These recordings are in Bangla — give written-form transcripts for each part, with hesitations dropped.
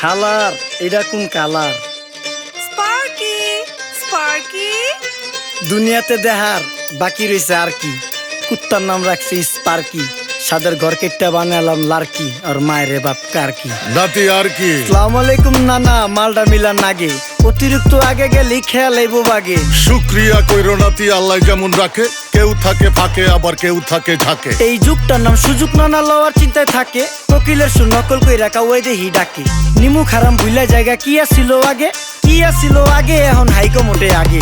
খালার এটা কোন কালার? স্পার্কি স্পার্কি দুনিয়াতে দেহার বাকি রয়েছে আর কি। কুত্তার নাম রাখছি স্পার্কি, সাদের ঘর কেটটা বানালাম লার্কি, আর মায়ের বাপ কারকি। নাতি আর কি? আসসালামু আলাইকুম নানা, মালডা মিলা নাগে, অতিরিক্ত আগে গেলি খেয়াল আইবো বাগে। শুক্রিয়া কইরো নাতি, আল্লাহ যেমন রাখে, কেউ থাকে ফাঁকে আবার কেউ থাকে ঝাঁকে। এই যুগটার নাম সুযোগ নানা লওয়ার চিন্তায় থাকে, কোকিলের সুর নকল কইরা কাউয়াই দেহি ডাকে। নিমু খারাম ভুইলা জায়গা কি আসিল আগে, কি আসিল আগে, এখন হাইকো মোটে আগে।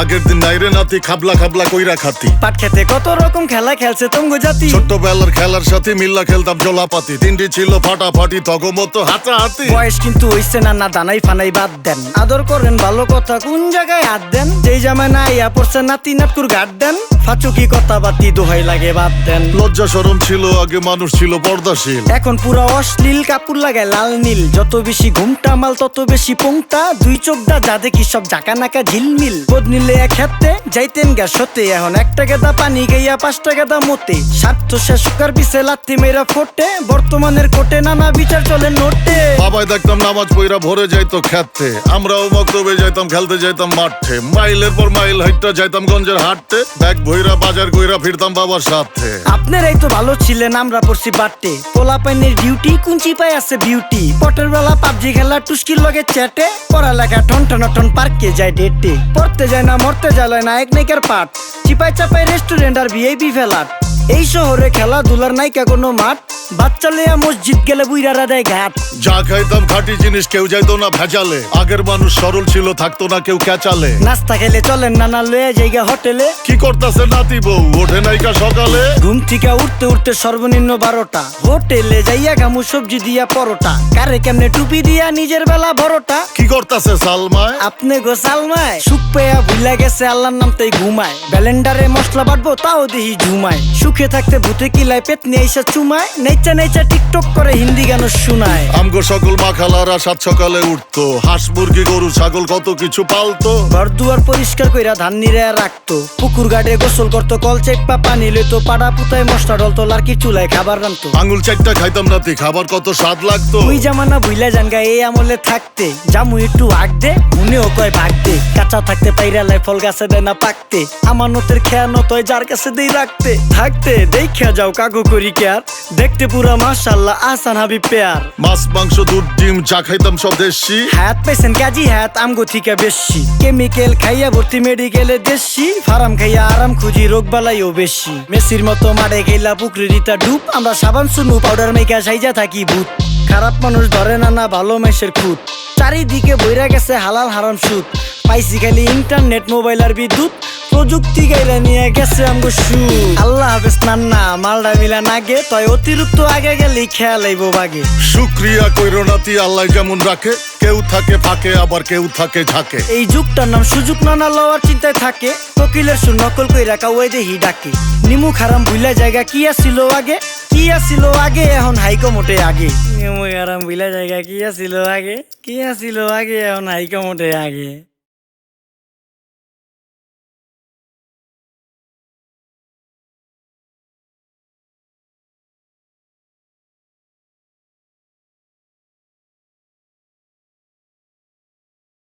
আগের দিন নাইরে নাতি খাবলা খাবলা কইরা খাতি, পাট খেতে কত রকম খেলা খেলছে তঙ্গ জাতি। ছোট্টবেলার খেলার সাথে মিল্লা খেলতাম জলাপাতি, তিনটি ছিল ফাটাফাটি তগমতো হাতাহাতি। বয়স কিন্তু হইছে না, না দানাই ফানাই বাদ দেন, আদর করেন ভালো কথা কোন জায়গায় হাত দেন। যেই জামায় না ইয়া পড়ছে নাতি নাটকুর গাট দেন, ফাচুকি কথা বাতি দোহাই লাগে বাদ দেন। লজ্জা শরম ছিল আগে, মানুষ ছিল পর্দাশীল, এখন পুরো অশ্লীল, কাপড় লাগায় লাল নীল। যত বেশি ঘুমটা মাল তত বেশি পোংটা, দুই চোখটা যা দেখি সব জাকা নাকা ঝিলমিল। বোধ নিলে এক হাতে যাইতেন গা সতে, এখন একটা গেদা পানি গাইয়া পাঁচটা গেদা মতে। স্বার্থ শেষ কার পিছে লাথি মেয়েরা ফোটে, বর্তমানের কোটে নানা বিচার চলে নোটে। বাবাই দেখতাম নামাজ পইরা ভরে যাইতো খেতে, আমরাও মক্তবে যাইতাম, খেলতে যাইতাম মাঠে। মাইলের পর মাইল হাইটটা যাইতাম গঞ্জের হাটতে, ব্যাগ ভইরা বাজার কইরা ফিরতাম বাবার সাথে। আপনারাই তো ভালো ছিলেন, আমরা পড়ছি বাটে। পোলা পাইনের ডিউটি কুঞ্চি পাই আছে বিউটি, পটের বেলা পাবজি খেলা টুস্কির লগে চ্যাটে। পড়ালেখা টন টন টন পার্কে যায় ডেটে, পড়তে যায় না মরতে যায় নায়ক নায়িকার পাঠ। চিপাই চাপাই রেস্টুরেন্ট আর ভিআইপি ফেলাট, এই শহরে খেলাধুলার নাইকা কোনো মাঠ। বাচ্চা লেয়া মসজিদ গেলে বুইরারা দেয় ঘাট। যা খাইতাম খাঁটি জিনিস, কেউ যাইতো না ভেজালে। আগের মানুষ সরল ছিল, থাকতো না কেউ ক্যাচালে। নাস্তা খেলে চলেন নানা লয়ে জায়গা হোটেলে। কি করতাছে নাতি বউ, ওঠে নাইকা সকালে। ঘুম থেকে উঠতে উঠতে সর্বনিম্ন 12টা, হোটেলে যাইয়া গামু সবজি দিয়া পরোটা। কারে কেমনে টুপি দিয়া নিজের বেলা বড়টা। কি করতাছে সালমায়? আপনি গো সালমায় সুখ পেয়া ভুলা গেছে আল্লাহর নাম তাই ঘুমায়। ব্যালেন্ডারে মশলা বাটবো তাও দেহি ঝুমায়। সুখে থাকতে ভূতে কিলায় পেতনি আইসা চুমায়। নেচা নেচা টিকটক করে হিন্দি গান শুনায়। আমগো সকল মাখালারা সাত সকালে উঠতো, হাঁস মুরগি গরু ছাগল কত কিছু পালতো। ঘর দুয়ার পরিষ্কার কইরা ধান নিরে রাখতো, পুকুর গাড়ে গোসল করতো, কল চেপা পানি লইতো। পাড়া পুতায় মশলা ডলতো, লার্কি চুলায় খাবার রান্তো। আঙুল চারটা খাইতাম নাতি, খাবার কত স্বাদ লাগতো। ওই জামানা ভুইলা জানগা এই আমলে থাকতে, জামু একটু আগ দে মনেও কয় ভাগ দে। কাঁচা থাকতে পাইরা লাই ফল গাছে দেয় না পাকতে, আমানতের খেয়ানত হয় যার কাছে দেই রাখতে। থাকতে দেখা যাও কাগু করি কেয়ার, দেখতে পুরা মাশাআল্লাহ আহসান হাবিব পেয়ার। মাছ মাংস দুধ ডিম চা খাইতাম সব দেশি, হাত পেছেন কাজী হাত আমগো থিকা বেশি। কেমিক্যাল খাইয়া ভর্তি মেডিকেলে দেশি, ফার্ম খাইয়া আরাম খুঁজি রোগ বালাইও বেশি। মেসির মতো মারে গেলা পুকুরে রিতা ডুব, আমরা সাবান সুনু পাউডার মেকা সাইজা থাকি ভূত। খারাপ মানুষ ধরে না না ভালো মেসের খুঁত, চারিদিকে বইরা গেছে হালাল হারাম সুদ। পাইছি খালি ইন্টারনেট মোবাইল আর বিদ্যুৎ, প্রযুক্তি গাইলা নিয়ে গেছে আমগো সু। আল্লাহ হাফেজ নান্না, মালডা মিলা নাগে, তয় অতিরিক্ত আগে গেলি খেয়াল আইবো বাগে। শুক্রিয়া কইরো নাতি, আল্লাহ যেমন রাখে, কেউ থাকে ফাঁকে আবার কেউ থাকে ঝাঁকে। এই যুগটার নাম সুযোগ নানা লওয়ার চিন্তায় থাকে, কোকিলের সুর নকল কইরা কাউয়াই দেহি ডাকে। নিমু খারাম ভুইলা জায়গা কি আসিল আগে, কি আসিল আগে, এখন হাইকো মোটে আগে। নিমু খারাম ভুইলা জায়গা কি আসিল আগে, কি আসিল আগে, এখন হাইকো মোটে আগে।